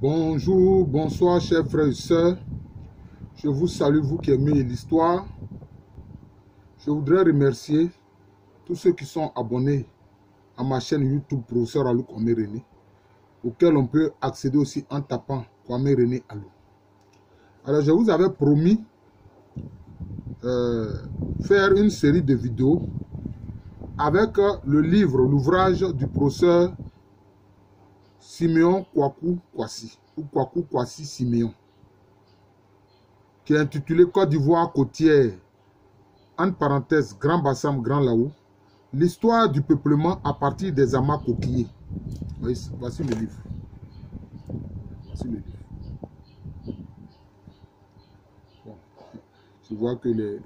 Bonjour, bonsoir chers frères et sœurs. Je vous salue, vous qui aimez l'histoire. Je voudrais remercier tous ceux qui sont abonnés à ma chaîne YouTube Professeur Alou Kwame René, auquel on peut accéder aussi en tapant Kwame René Alou. Alors je vous avais promis faire une série de vidéos avec le livre, l'ouvrage du professeur Siméon Kwaku Kwasi, ou Kwaku Kwasi Siméon, qui est intitulé Côte d'Ivoire côtière, entre parenthèses, Grand Bassam, Grand Laou, l'histoire du peuplement à partir des amas coquillers. Voici le livre. Voici le livre. Bon, je vois que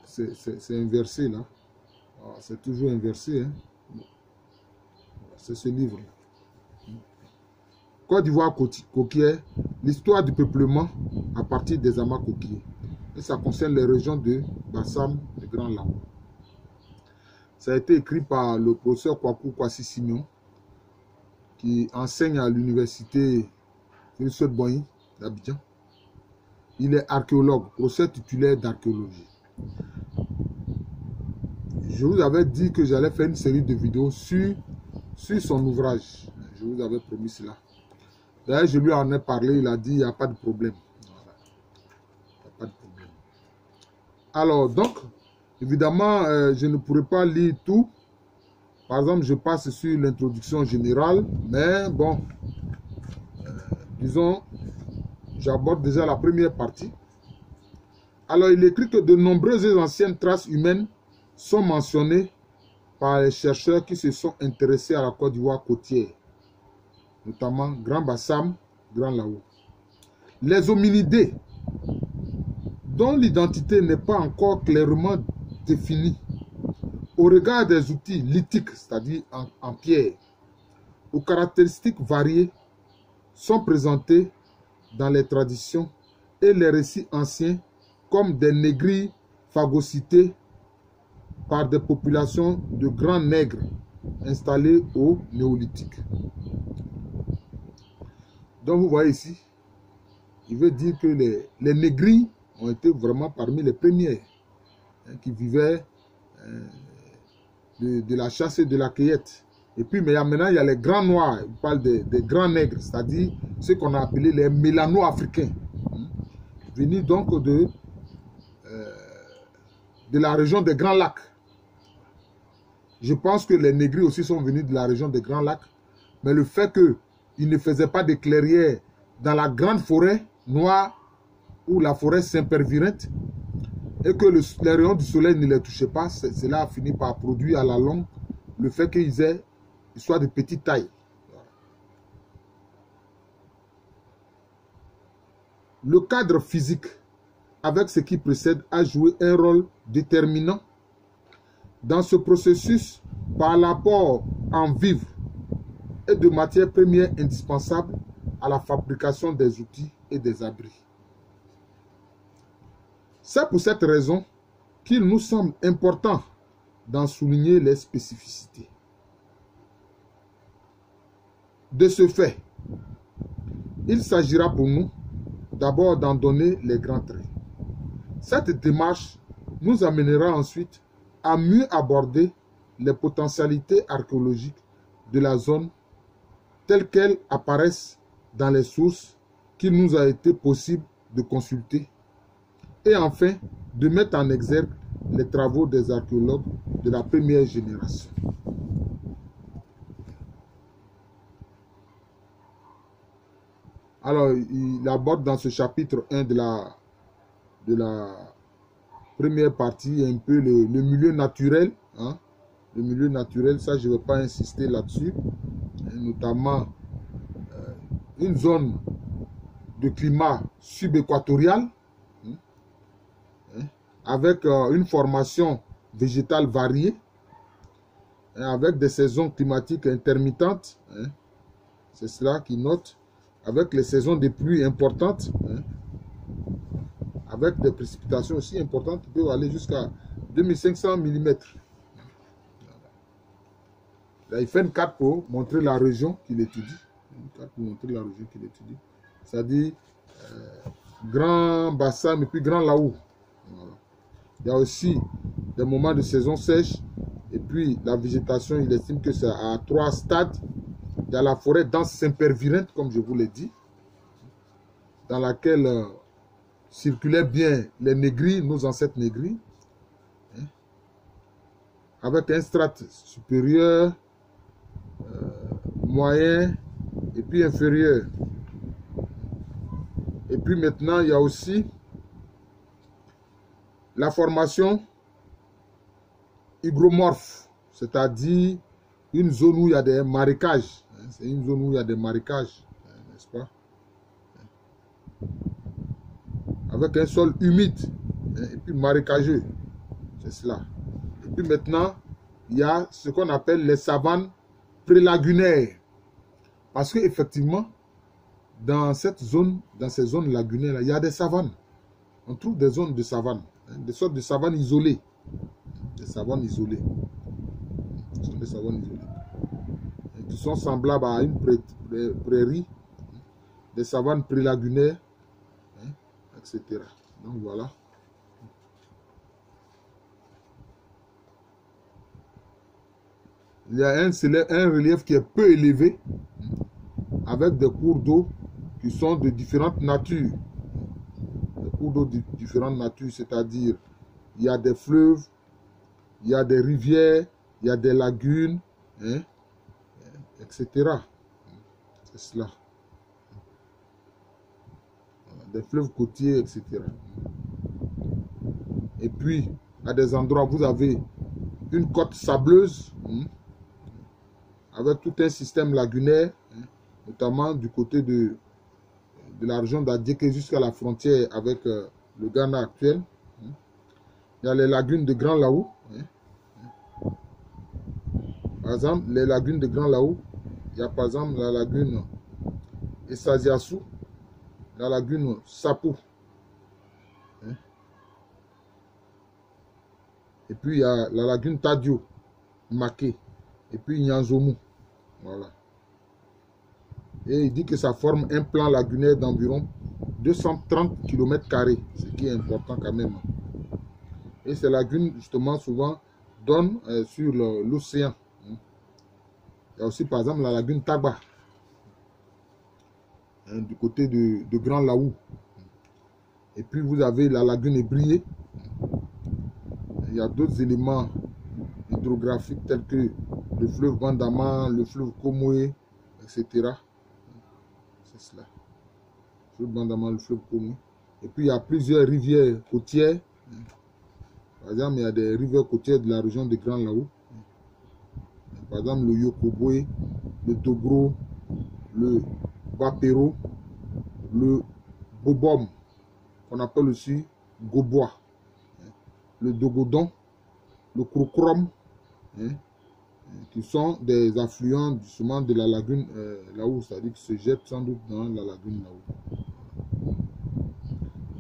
c'est inversé là. C'est toujours inversé. Hein? C'est ce livre-là. Côte d'Ivoire côtière, l'histoire du peuplement à partir des amas coquillers. Et ça concerne les régions de Bassam et Grand Laou. Ça a été écrit par le professeur Kwaku Kwasi Siméon, qui enseigne à l'université Philippe Boigny d'Abidjan. Il est archéologue, professeur titulaire d'archéologie. Je vous avais dit que j'allais faire une série de vidéos sur son ouvrage. Je vous avais promis cela. D'ailleurs, je lui en ai parlé, il a dit il n'y a pas de problème. Voilà. Il n'y a pas de problème. Alors, donc, évidemment, je ne pourrais pas lire tout. Par exemple, je passe sur l'introduction générale, mais bon, disons, j'aborde déjà la première partie. Alors, il écrit que de nombreuses anciennes traces humaines sont mentionnées par les chercheurs qui se sont intéressés à la Côte d'Ivoire côtière, notamment Grand Bassam, Grand Laou. Les hominidés, dont l'identité n'est pas encore clairement définie, au regard des outils lithiques, c'est-à-dire en pierre, aux caractéristiques variées, sont présentés dans les traditions et les récits anciens comme des négriers phagocytés par des populations de grands nègres installés au néolithique. Donc vous voyez ici, il veut dire que les négriers ont été vraiment parmi les premiers qui vivaient de la chasse et de la cueillette. Et puis mais maintenant il y a les grands noirs, il parle des grands nègres, c'est-à-dire ceux qu'on a appelés les mélano-africains, venus donc de la région des Grands Lacs. Je pense que les négriers aussi sont venus de la région des Grands Lacs, mais le fait qu'ils ne faisaient pas de clairières dans la grande forêt noire ou la forêt Saint-Pervirente et que les rayons du soleil ne les touchaient pas, cela a fini par produire à la longue le fait qu'ils soient de petite taille. Le cadre physique, avec ce qui précède, a joué un rôle déterminant dans ce processus par l'apport en vivres et de matières premières indispensables à la fabrication des outils et des abris. C'est pour cette raison qu'il nous semble important d'en souligner les spécificités. De ce fait, il s'agira pour nous d'abord d'en donner les grands traits. Cette démarche nous amènera ensuite à mieux aborder les potentialités archéologiques de la zone telles qu'elles apparaissent dans les sources qu'il nous a été possible de consulter et enfin de mettre en exergue les travaux des archéologues de la première génération. Alors, il aborde dans ce chapitre 1 de la première partie un peu le milieu naturel. Hein? Le milieu naturel, ça je ne vais pas insister là-dessus. Notamment une zone de climat subéquatorial avec une formation végétale variée, avec des saisons climatiques intermittentes. C'est cela qui note. Avec les saisons de pluie importantes, avec des précipitations aussi importantes qui peuvent aller jusqu'à 2500 mm. Là, il fait une carte pour montrer la région qu'il étudie. pour montrer la région qu'il étudie. C'est-à-dire Grand Bassam et puis Grand Laou. Voilà. Il y a aussi des moments de saison sèche. Et puis la végétation, il estime que c'est à 3 stades. Il y a la forêt dense Saint-Pervirente, comme je vous l'ai dit, dans laquelle circulaient bien les négris, nos ancêtres négris, hein, avec un strate supérieur, moyen et puis inférieur. Et puis maintenant, il y a aussi la formation hygromorphe, c'est-à-dire une zone où il y a des marécages. C'est une zone où il y a des marécages, n'est-ce pas? Avec un sol humide et puis marécageux. C'est cela. Et puis maintenant, il y a ce qu'on appelle les savanes prélagunaires. Parce qu'effectivement, dans cette zone, dans ces zones lagunaires, il y a des savanes. On trouve des zones de savane, des sortes de savanes isolées. Des savanes isolées. Ce sont des savanes isolées. Qui sont semblables à une prairie, des savanes prélagunaires, etc. Donc voilà. Il y a un relief qui est peu élevé, avec des cours d'eau qui sont de différentes natures. Des cours d'eau de différentes natures, c'est-à-dire il y a des fleuves, il y a des rivières, il y a des lagunes, etc. C'est cela. Des fleuves côtiers, etc. Et puis, à des endroits, vous avez une côte sableuse, avec tout un système lagunaire, notamment du côté de la région d'Adjeke jusqu'à la frontière avec le Ghana actuel. Il y a les lagunes de Grand Laou. Par exemple, les lagunes de Grand Laou, il y a par exemple la lagune Essaziassou, la lagune Sapou. Et puis il y a la lagune Tadio, Maké. Et puis Nyanzomou. Voilà. Et il dit que ça forme un plan lagunaire d'environ 230 km², ce qui est important quand même. Et ces lagunes, justement, souvent donnent sur l'océan. Il y a aussi, par exemple, la lagune Taba, du côté de Grand Laou. Et puis, vous avez la lagune Ébrié. Il y a d'autres éléments hydrographiques tels que le fleuve Bandama, le fleuve Komoé, etc. C'est cela. Le fleuve Bandama, le fleuve Komoé. Et puis, il y a plusieurs rivières côtières. Par exemple, il y a des rivières côtières de la région de Grand Laou. Par exemple, le Yokobwe, le Togro, le Bapero, le Bobom, qu'on appelle aussi Gobois, le Dogodon, le Krokrom, qui sont des affluents justement de la lagune Laou, c'est-à-dire qui se jettent sans doute dans la lagune Laou.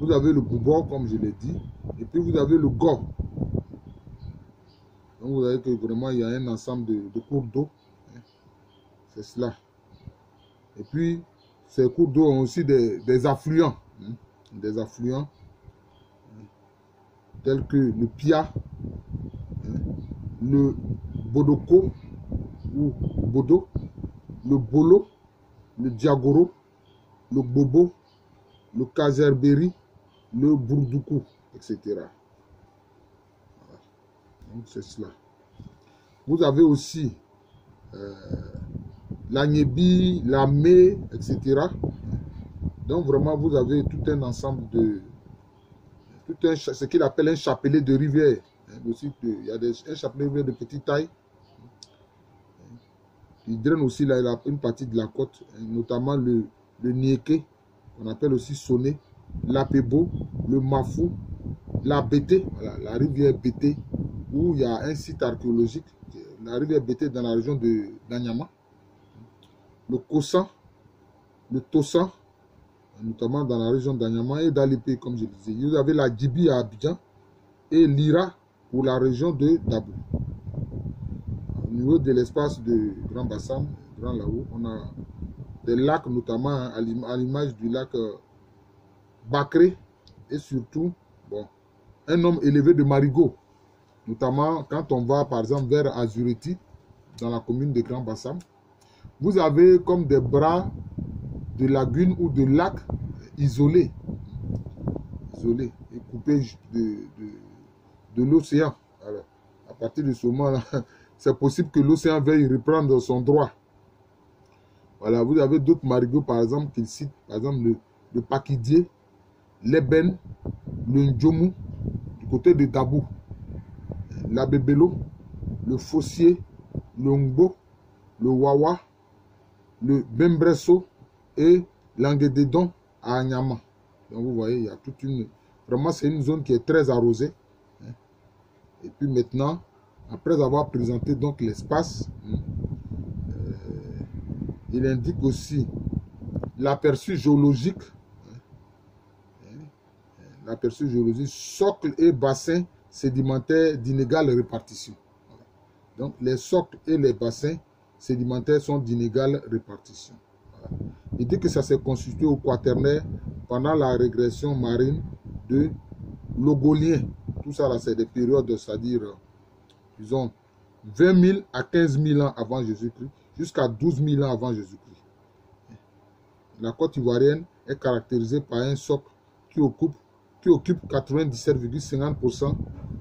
Vous avez le Boubor, comme je l'ai dit, et puis vous avez le Go. Donc vous voyez que vraiment il y a un ensemble de cours d'eau. C'est cela. Et puis ces cours d'eau ont aussi des affluents. Des affluents tels que le Pia, le Bodoko ou Bodo, le Bolo, le Diagoro, le Bobo, le Kazerberi, le Bourdoukou, etc. Donc c'est cela. Vous avez aussi la Nyebi, la Mé, etc. Donc vraiment vous avez tout un ensemble de ce qu'il appelle un chapelet de rivières. Aussi, il y a un chapelet de rivières de petite taille. Il draine aussi une partie de la côte, notamment le Niéké, qu'on appelle aussi Soné, l'Apebo, le Mafou, la Bété, voilà, la rivière Bété, où il y a un site archéologique, la rivière Bété dans la région de Danyama, le Kossan, le Tossan, notamment dans la région d'Anyama et d'Alipé, comme je disais. Vous avez la Djibi à Abidjan et l'Ira pour la région de Dabou. Au niveau de l'espace de Grand Bassam, Grand Laou, on a des lacs, notamment hein, à l'image du lac Bacré, et surtout, bon, un nombre élevé de marigots, notamment quand on va par exemple vers Azureti, dans la commune de Grand Bassam. Vous avez comme des bras de lagunes ou de lacs isolés, et coupés de l'océan. Alors, à partir de ce moment-là, c'est possible que l'océan veuille reprendre son droit. Voilà, vous avez d'autres marigots, par exemple, qu'ils citent, par exemple le Pakidier, l'Eben, le Ndjomu, du côté de Dabou, l'Abebelo, le Fossier, le Ngbo, le Wawa, le Bembresso et l'Anguédédon à Anyama. Donc vous voyez, il y a toute une... Vraiment, c'est une zone qui est très arrosée. Et puis maintenant, après avoir présenté donc l'espace, il indique aussi l'aperçu géologique, socle et bassin sédimentaires d'inégale répartition. Donc les socles et les bassins sédimentaires sont d'inégale répartition. Voilà. Il dit que ça s'est constitué au Quaternaire pendant la régression marine de l'Ogolien. Tout ça là, c'est des périodes, c'est-à-dire, disons, 20 000 à 15 000 ans avant Jésus-Christ, jusqu'à 12 000 ans avant Jésus-Christ. La côte ivoirienne est caractérisée par un socle qui occupe 97,50%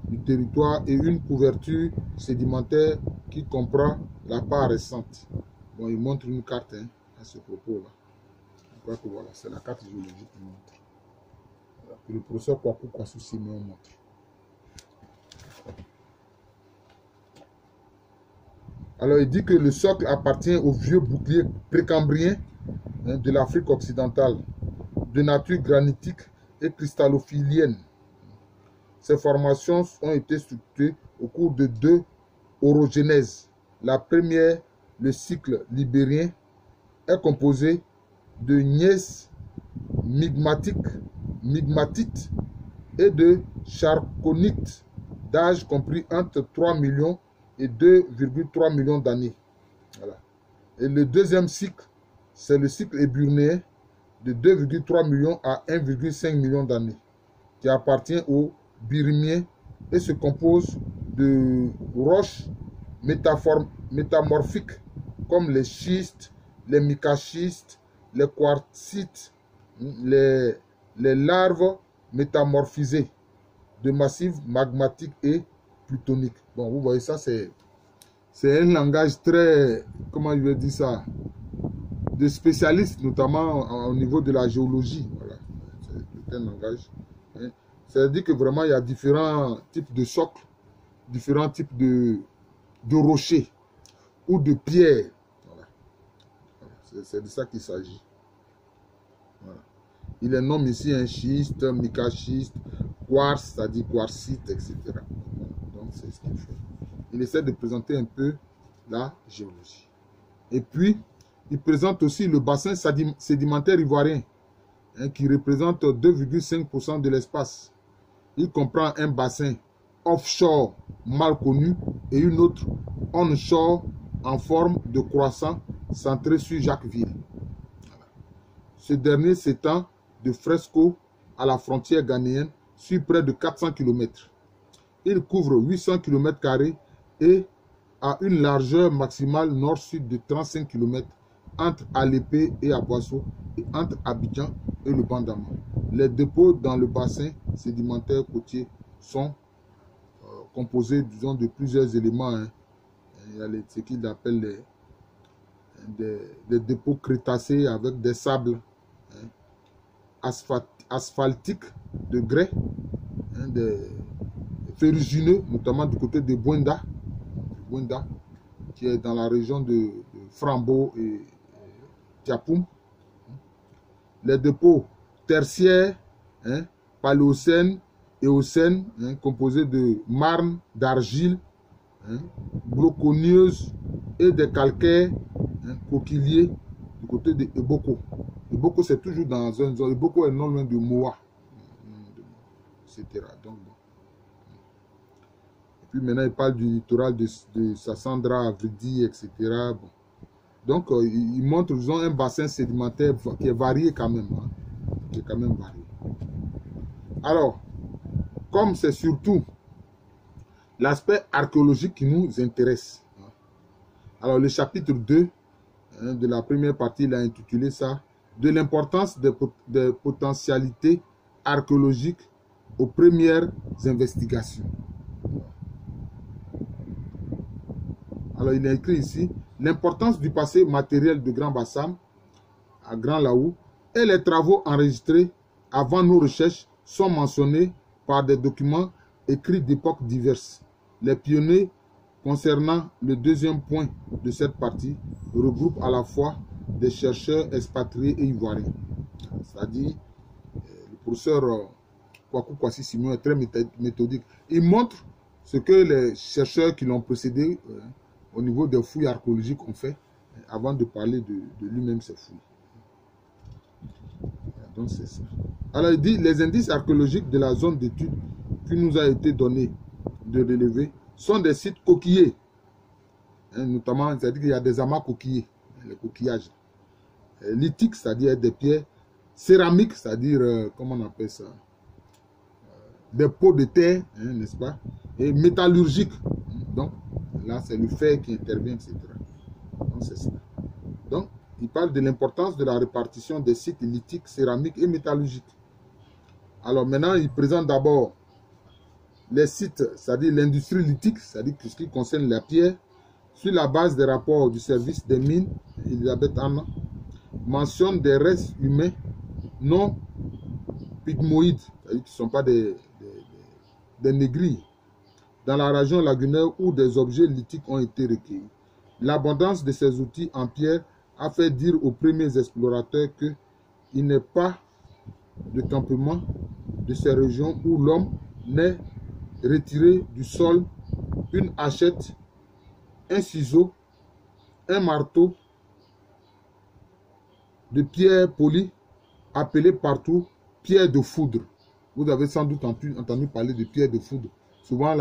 du territoire et une couverture sédimentaire qui comprend la part récente. Bon, il montre une carte hein, à ce propos-là. Je crois que voilà, c'est la carte géologique qui montre. Voilà, que le professeur Kwaku Kwasu Simeon montre. Alors, il dit que le socle appartient au vieux bouclier précambrien hein, de l'Afrique occidentale, de nature granitique et cristallophilienne. Ces formations ont été structurées au cours de deux orogénèses. La première, le cycle libérien, est composé de gneiss migmatite et de chalconite d'âge compris entre 3 millions et 2,3 millions d'années. Voilà. Et le deuxième cycle, c'est le cycle éburnéen de 2,3 millions à 1,5 million d'années, qui appartient au Birimiens et se compose de roches métamorphiques comme les schistes, les micaschistes, les quartzites, les larves métamorphisées de massifs magmatiques et plutoniques. Bon, vous voyez ça, c'est un langage très, comment je vais dire ça, de spécialistes, notamment au niveau de la géologie. Voilà, c'est un langage. Hein. C'est-à-dire que vraiment, il y a différents types de socles, différents types de rochers ou de pierres. Voilà. Voilà. C'est de ça qu'il s'agit. Voilà. Il les nomme ici un schiste, micaschiste, quartz, c'est-à-dire quartzite, etc. Voilà. Donc, c'est ce qu'il fait. Il essaie de présenter un peu la géologie. Et puis, il présente aussi le bassin sédimentaire ivoirien, hein, qui représente 2,5% de l'espace. Il comprend un bassin offshore mal connu et une autre onshore en forme de croissant centré sur Jacquesville. Voilà. Ce dernier s'étend de Fresco à la frontière ghanéenne sur près de 400 km. Il couvre 800 km² et a une largeur maximale nord-sud de 35 km entre Alépé et Aboissou et entre Abidjan et le Bandama. Les dépôts dans le bassin sédimentaire côtier sont composés, disons, de plusieurs éléments. Hein. Il y a ce qu'il appelle des dépôts crétacés avec des sables hein, asphaltiques de grès, hein, des ferrugineux, notamment du côté de Bwenda, qui est dans la région de Frambo et Tiapoum. Les dépôts tertiaires, hein, paléocène, éocène, hein, composés de marne, d'argile, hein, glauconieuse et des calcaires hein, coquilliers du côté de Eboko. Eboko, c'est toujours dans une zone. Eboko est non loin de Moa, etc. Donc, bon. Et puis maintenant, il parle du littoral de Sassandra, Vridi, etc. Bon. Donc, ils montrent, ils ont un bassin sédimentaire qui est varié quand même. Hein, qui est quand même varié. Alors, comme c'est surtout l'aspect archéologique qui nous intéresse. Alors, le chapitre 2 hein, de la première partie, il a intitulé ça « De l'importance des potentialités archéologiques aux premières investigations ». Alors, il est écrit ici « L'importance du passé matériel de Grand Bassam à Grand Laou et les travaux enregistrés avant nos recherches sont mentionnés par des documents écrits d'époques diverses. Les pionniers concernant le deuxième point de cette partie regroupent à la fois des chercheurs expatriés et ivoiriens. » C'est-à-dire, le professeur Kwaku Kwasi Simon est très méthodique. Il montre ce que les chercheurs qui l'ont précédé au niveau des fouilles archéologiques ont fait avant de parler de lui-même ces fouilles. Donc c'est ça. Alors il dit, les indices archéologiques de la zone d'étude qui nous a été donné de relever sont des sites coquillés. Hein, notamment, c'est-à-dire qu'il y a des amas coquillés, les coquillages. Lithiques, c'est-à-dire des pierres. Céramiques, c'est-à-dire, comment on appelle ça, des pots de terre, hein, n'est-ce pas? Et métallurgiques. Donc, là, c'est le fer qui intervient, etc. Donc, c'est ça. Donc, il parle de l'importance de la répartition des sites lithiques, céramiques et métallurgiques. Alors, maintenant, il présente d'abord les sites, c'est-à-dire l'industrie lithique, c'est-à-dire ce qui concerne la pierre, sur la base des rapports du service des mines, Elisabeth Anna mentionne des restes humains non pygmoïdes, c'est-à-dire qui ne sont pas des négrilles, dans la région lagunaire où des objets lithiques ont été recueillis. L'abondance de ces outils en pierre a fait dire aux premiers explorateurs qu'il n'est pas de campement de ces régions où l'homme n'est retiré du sol une hachette, un ciseau, un marteau de pierre polie appelée partout pierre de foudre. Vous avez sans doute entendu parler de pierre de foudre. Souvent,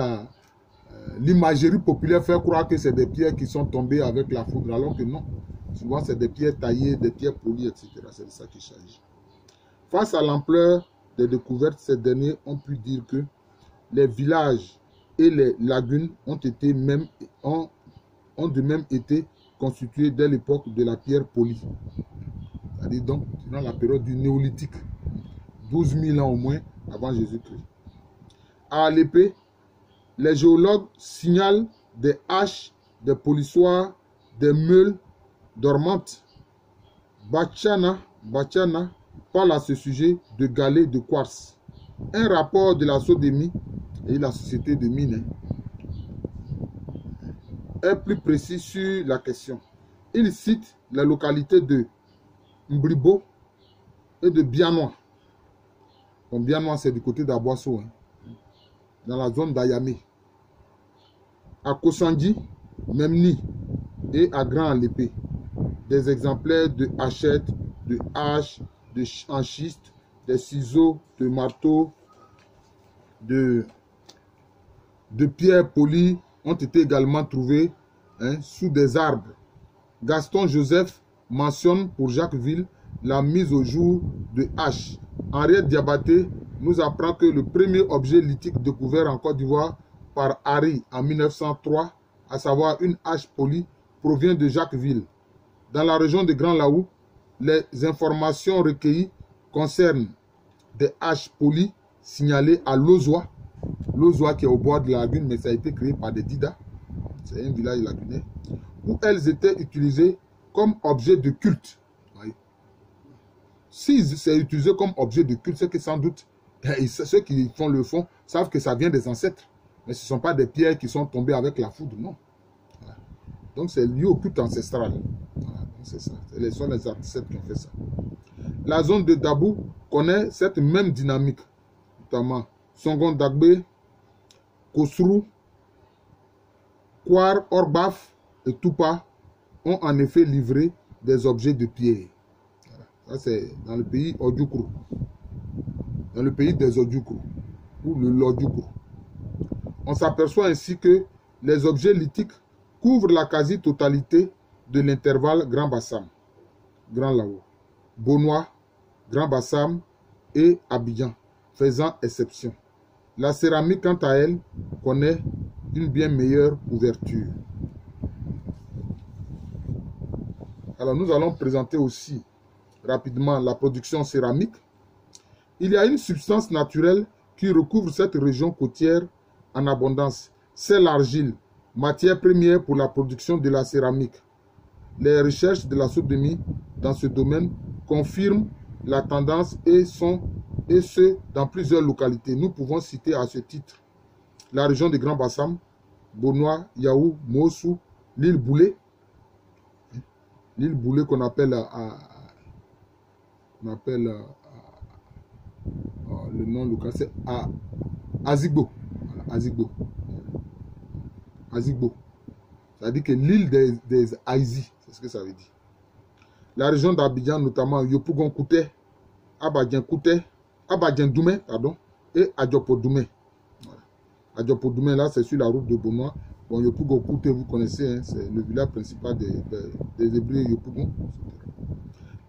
l'imagerie populaire fait croire que c'est des pierres qui sont tombées avec la foudre, alors que non. Souvent, c'est des pierres taillées, des pierres polies, etc. C'est de ça qu'il s'agit. Face à l'ampleur des découvertes, ces derniers ont pu dire que les villages et les lagunes ont de même été constitués dès l'époque de la pierre polie. C'est-à-dire donc durant la période du néolithique, 12 000 ans au moins avant Jésus-Christ. À l'épée, les géologues signalent des haches, des polissoirs, des meules dormantes. Bachana parle à ce sujet de galets de quartz. Un rapport de la Sodémie et la société de mines est plus précis sur la question. Il cite la localité de Mbribo et de Bianois. Bon, Bianois, c'est du côté d'Aboisseau, hein, dans la zone d'Ayamé. À Kosandi, Memni et à Grand-Lépée. Des exemplaires de hachettes, de haches, de schiste, des ciseaux, de marteaux, de pierres polies ont été également trouvés sous des arbres. Gaston Joseph mentionne pour Jacquesville la mise au jour de haches. Henriette Diabaté nous apprend que le premier objet lithique découvert en Côte d'Ivoire par Harry en 1903, à savoir une hache polie, provient de Jacquesville. Dans la région de Grand Laou, les informations recueillies concernent des haches polies signalées à Lozoa. Lozoa qui est au bord de la lagune, mais ça a été créé par des Dida. C'est un village lagunaire. Où elles étaient utilisées comme objet de culte. Oui. Si c'est utilisé comme objet de culte, c'est que sans doute, ceux qui font le fond savent que ça vient des ancêtres. Mais ce ne sont pas des pierres qui sont tombées avec la foudre, non. Voilà. Donc c'est lié au culte ancestral. Voilà. C'est ça. Ce sont les ancêtres qui ont fait ça. La zone de Dabou connaît cette même dynamique. Notamment Songon Dagbe, Kosrou, Kwar, Orbaf et Toupa ont en effet livré des objets de pierre. Voilà. Ça c'est dans le pays Odjoukrou. Dans le pays des Odjoukrou. Ou le Lodjoukrou. On s'aperçoit ainsi que les objets lithiques couvrent la quasi-totalité de l'intervalle Grand Bassam, Grand Lao, Bonois, Grand Bassam et Abidjan, faisant exception. La céramique, quant à elle, connaît une bien meilleure ouverture. Alors, nous allons présenter aussi rapidement la production céramique. Il y a une substance naturelle qui recouvre cette région côtière en abondance. C'est l'argile, matière première pour la production de la céramique. Les recherches de la Sodomie dans ce domaine confirment la tendance et ce dans plusieurs localités. Nous pouvons citer à ce titre la région de Grand Bassam, Bonois, Yaou, Mossou, l'île Boulé. L'île Boulé qu'on appelle, le nom local, c'est Azigbo. Voilà, Azigbo. Azigbo. Ça veut dire que l'île des Aïzi, c'est ce que ça veut dire. La région d'Abidjan, notamment Yopougon Kouté, Abadjan Kouté, Abadjan Doumé, pardon, et Adjopo Doumé. Voilà. Adjopo Doumé, là, c'est sur la route de Bonois. Bon, Yopougon Kouté, vous connaissez, hein, c'est le village principal des Hébreux Yopougon.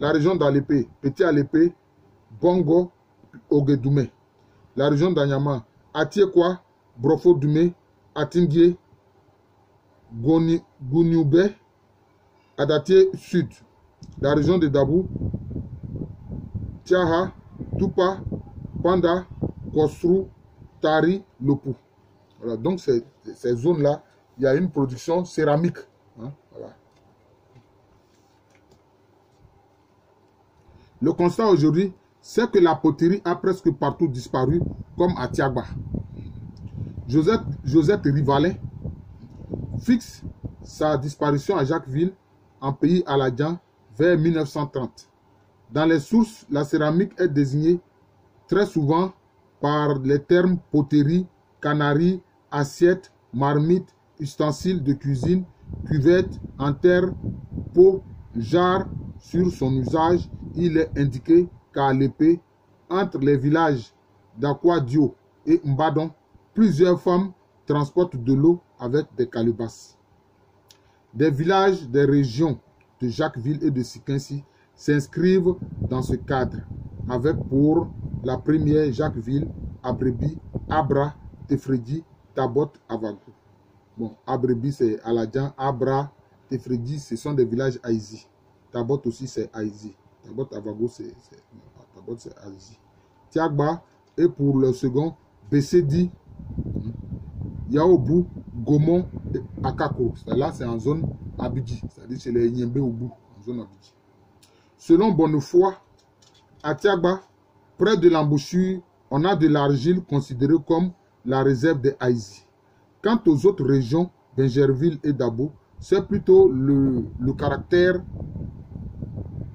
La région d'Alépé, Petit Alépé, Bongo, Ogedoumé. La région d'Anyama, Atiekwa, Brofo Doumé, Atingué, Gounioubé, Adatie Sud. La région de Dabou, Tiaha, Tupa, Panda, Kosrou, Tari, Lopou. Voilà, donc ces zones-là, il y a une production céramique. Hein, voilà. Le constat aujourd'hui, c'est que la poterie a presque partout disparu, comme à Tiagba. Josette Rivalet fixe sa disparition à Jacquesville, en pays aladien, vers 1930. Dans les sources, la céramique est désignée très souvent par les termes poterie, canarie, assiette, marmite, ustensiles de cuisine, cuvette, en terre, pot, jarre. Sur son usage, il est indiqué qu'à l'épée, entre les villages d'Akwadio et Mbadon, plusieurs femmes transportent de l'eau avec des calebasses. Des villages des régions de Jacquesville et de Sikinsi s'inscrivent dans ce cadre, avec pour la première Jacquesville, Abrebi, Abra, Tefredi, Tabot, Avago. Bon, Abrebi c'est Aladjan, Abra, Tefredi, ce sont des villages Aïzi. Tabot aussi c'est Aïzi. Tabot, Avago c'est Aïzi. Tiagba et pour le second, Bessedi, Yaobu, Gomon et Akako. Là c'est en zone Abidji, c'est-à-dire c'est les Nyembe au bout, en zone Abidji. Selon Bonnefoy, à Tiagba, près de l'embouchure, on a de l'argile considérée comme la réserve des Aïzi. Quant aux autres régions, Bingerville et Dabo, c'est plutôt le caractère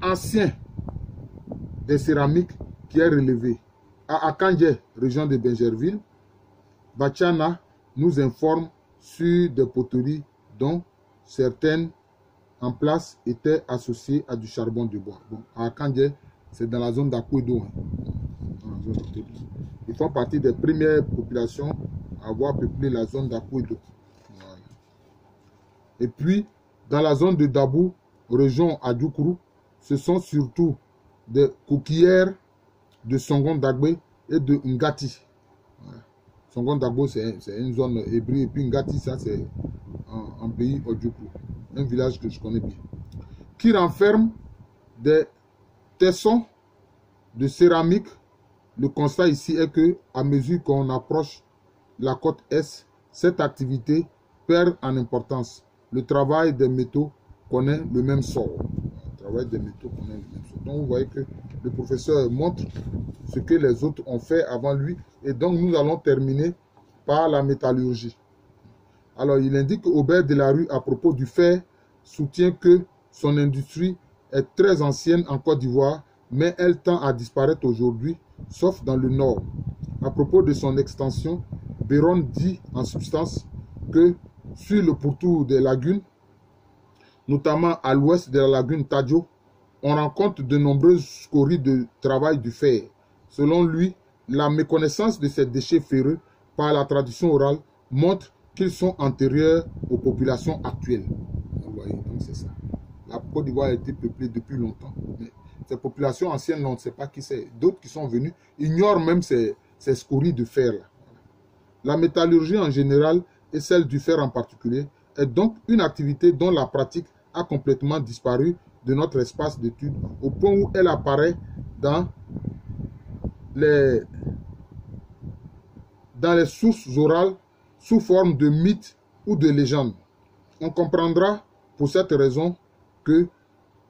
ancien des céramiques qui est relevé. À Akandje, région de Bingerville, Bachana nous informe sur des poteries dont certaines en place étaient associées à du charbon de bois. Bon, à Akandje, c'est dans la zone d'Akwedo. Hein. Ils font partie des premières populations à avoir peuplé la zone d'Akwedo. Voilà. Et puis, dans la zone de Dabou, région Adjoukru, ce sont surtout des coquillères de Songon Dagbe et de Ngati. Voilà. Songon Dagbo, c'est une zone hébreu, et puis Ngati, ça c'est un pays Adjoukru, un village que je connais bien, qui renferme des tessons de céramique. Le constat ici est que, à mesure qu'on approche la côte Est, cette activité perd en importance. Le travail des métaux connaît le même sort. Le travail des métaux connaît le même sort. Donc vous voyez que le professeur montre ce que les autres ont fait avant lui. Et donc nous allons terminer par la métallurgie. Alors il indique Aubert de la Rue à propos du fer, soutient que son industrie est très ancienne en Côte d'Ivoire, mais elle tend à disparaître aujourd'hui, sauf dans le nord. À propos de son extension, Béron dit en substance que sur le pourtour des lagunes, notamment à l'ouest de la lagune Tadjo, on rencontre de nombreuses scories de travail du fer. Selon lui, la méconnaissance de ces déchets ferreux par la tradition orale montre qu'ils sont antérieurs aux populations actuelles. voyez, donc c'est ça. La Côte d'Ivoire a été peuplée depuis longtemps. Mais ces populations anciennes, on ne sait pas qui c'est. D'autres qui sont venus ignorent même ces scories de fer. Là. La métallurgie en général et celle du fer en particulier est donc une activité dont la pratique a complètement disparu de notre espace d'étude au point où elle apparaît dans les sources orales sous forme de mythes ou de légendes. On comprendra pour cette raison que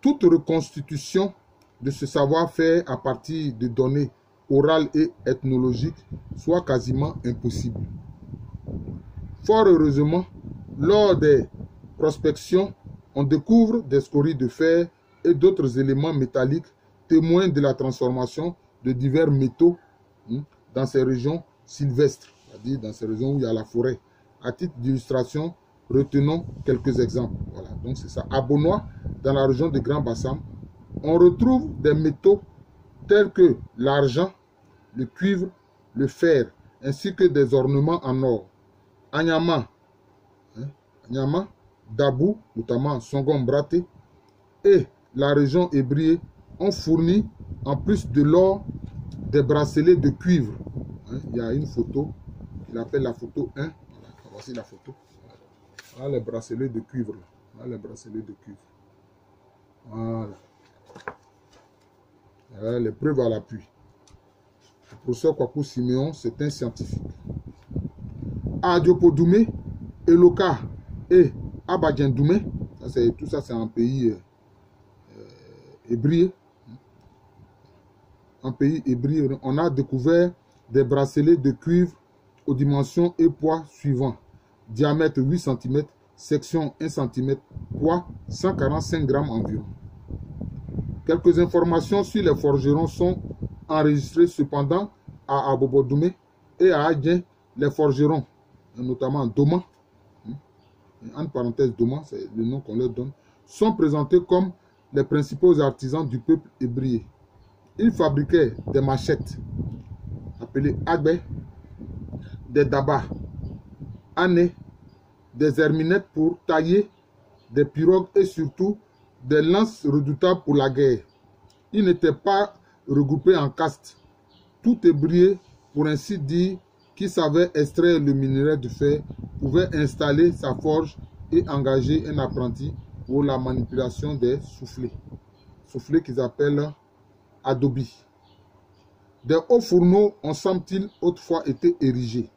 toute reconstitution de ce savoir-faire à partir de données orales et ethnologiques soit quasiment impossible. Fort heureusement, lors des prospections, on découvre des scories de fer et d'autres éléments métalliques témoins de la transformation de divers métaux dans ces régions sylvestres, c'est-à-dire dans ces régions où il y a la forêt. À titre d'illustration, retenons quelques exemples. Voilà, donc c'est ça. À Bonois, dans la région de Grand Bassam, on retrouve des métaux tels que l'argent, le cuivre, le fer, ainsi que des ornements en or. À Nyama, Dabou, notamment Songon Braté, et la région Ébrié ont fourni, en plus de l'or, des bracelets de cuivre. Il y a une photo, il appelle la photo 1. Voilà, voici la photo. Voilà les bracelets de cuivre. Voilà les bracelets de cuivre. Voilà. Voilà les preuves à l'appui. Le professeur Kwaku Siméon, c'est un scientifique. À Diopo Doumé, Eloka et Abadjan Doumé, tout ça c'est un pays hébreu. Un pays hébreu, on a découvert des bracelets de cuivre aux dimensions et poids suivants. Diamètre 8 cm, section 1 cm, poids 145 grammes environ. Quelques informations sur les forgerons sont enregistrées cependant à Abobodoumé et à Adjen. Les forgerons, notamment Doma, entre parenthèses Doma, c'est le nom qu'on leur donne, sont présentés comme les principaux artisans du peuple hébreu. Ils fabriquaient des machettes appelées Agbe, des dabas, ané, des herminettes pour tailler, des pirogues et surtout des lances redoutables pour la guerre. Ils n'étaient pas regroupés en castes. Tout hébreu, pour ainsi dire, qui savait extraire le minerai de fer, pouvait installer sa forge et engager un apprenti pour la manipulation des soufflets. Soufflets qu'ils appellent Adobe. Des hauts fourneaux ont, semble-t-il, autrefois été érigés.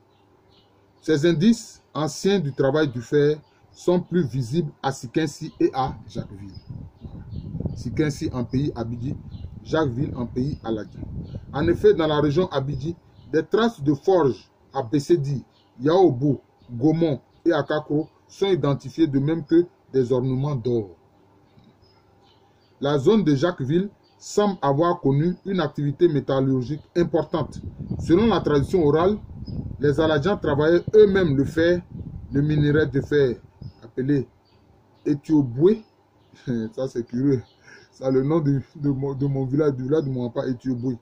Ces indices anciens du travail du fer sont plus visibles à Sikinsi et à Jacquesville. Sikinsi en pays Abidji, Jacquesville en pays Aladji. En effet, dans la région Abidji, des traces de forges à Bessedi, Yaobo, Gaumont et Akakro sont identifiées, de même que des ornements d'or. La zone de Jacquesville semble avoir connu une activité métallurgique importante. Selon la tradition orale, les Aladjians travaillaient eux-mêmes le fer, le minerai de fer appelé Éthioboué. Ça c'est curieux. C'est le nom de mon village, du village de mon papa, Éthioboué.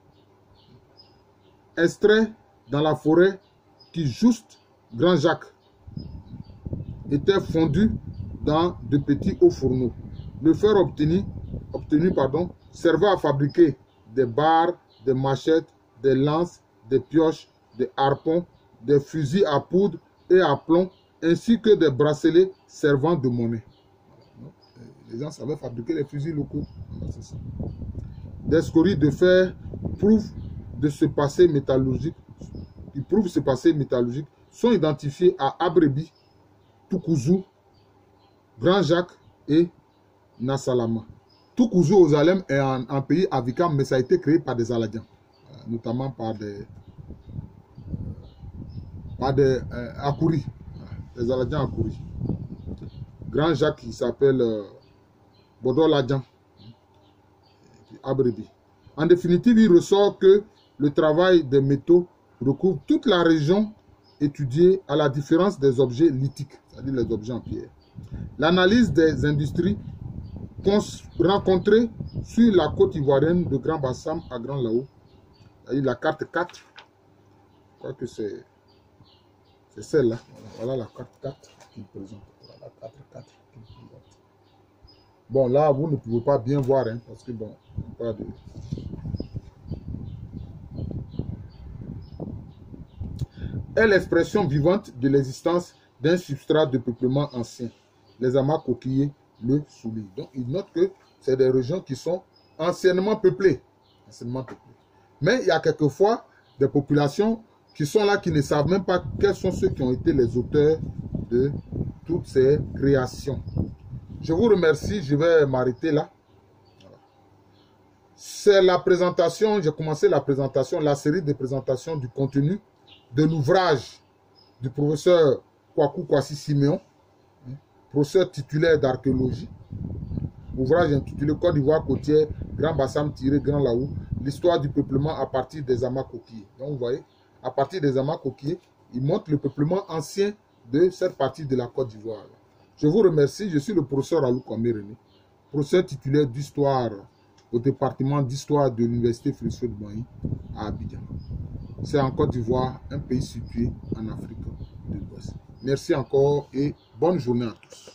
Extrait dans la forêt qui, juste Grand Jacques, était fondu dans de petits hauts fourneaux. Le fer obtenu servait à fabriquer des barres, des machettes, des lances, des pioches, des harpons, des fusils à poudre et à plomb, ainsi que des bracelets servant de monnaie. Les gens savaient fabriquer les fusils locaux. Des scories de fer prouvent ce passé métallurgique, sont identifiés à Abrebi, Toukouzou, Grand Jacques et Nassalama. Toukouzou aux Alem est un pays Avikam, mais ça a été créé par des Aladiens, notamment par des Akouri, des Aladiens Akouri. Grand Jacques qui s'appelle Bodo-Ladjan, Abrebi. En définitive, il ressort que le travail des métaux recouvre toute la région étudiée, à la différence des objets lithiques, c'est-à-dire les objets en pierre. L'analyse des industries rencontrées sur la côte ivoirienne de Grand Bassam à Grand Lao, c'est-à-dire la carte 4, je crois que c'est celle-là. Voilà la carte 4 qui présente. Voilà la carte 4 qui présente. Bon, là, vous ne pouvez pas bien voir, hein, parce que bon, pas de... est l'expression vivante de l'existence d'un substrat de peuplement ancien. Les amas coquillés le soulignent. Donc, il note que c'est des régions qui sont anciennement peuplées. Mais il y a quelquefois des populations qui sont là, qui ne savent même pas quels sont ceux qui ont été les auteurs de toutes ces créations. Je vous remercie, je vais m'arrêter là. C'est la présentation, j'ai commencé la présentation, la série de présentations du contenu de l'ouvrage du professeur Kwaku Kwasi Siméon, professeur titulaire d'archéologie, ouvrage intitulé Côte d'Ivoire côtière, Grand Bassam-Grand Laou, l'histoire du peuplement à partir des amas coquillés. Donc vous voyez, à partir des amas coquillés, il montre le peuplement ancien de cette partie de la Côte d'Ivoire. Je vous remercie, je suis le professeur Alou Kwame René, professeur titulaire d'histoire au département d'histoire de l'université Félix Houphouët-Boigny à Abidjan. C'est en Côte d'Ivoire, un pays situé en Afrique de l'Ouest. Merci encore et bonne journée à tous.